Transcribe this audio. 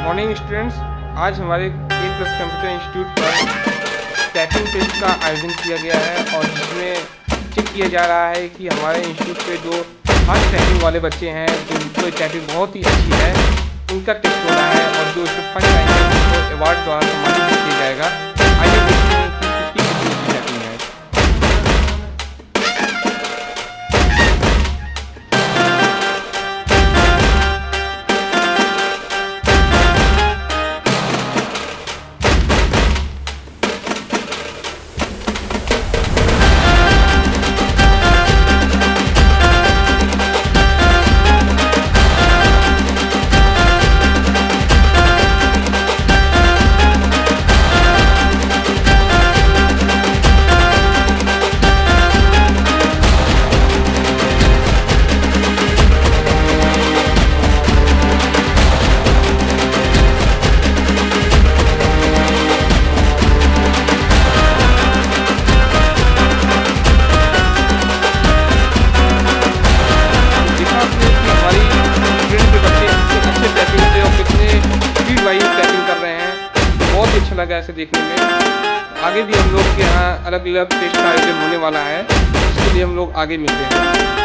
Morning students, आज हमारे ए plus computer institute पर टाइपिंग टेस्ट का आयोजन किया गया है और जिसमें चेक किया जा रहा है कि हमारे इंस्टीट्यूट पे जो फास्ट टाइपिंग वाले बच्चे हैं जिनको टाइपिंग बहुत ही अच्छी है उनका टेस्ट हो रहा है और जो उसको फर्स्ट आएंगे उनको अवार्ड द्वारा सम्मानित किया जाएगा। आइए देखते हैं कि किसकी कितनी अच्छी टाइपिंग है। टाइपिंग कर रहे हैं, बहुत ही अच्छा लगा ऐसे देखने में। आगे भी हम लोग के यहाँ अलग अलग टेस्ट का आयोजन होने वाला है, इसके लिए हम लोग आगे मिलते हैं।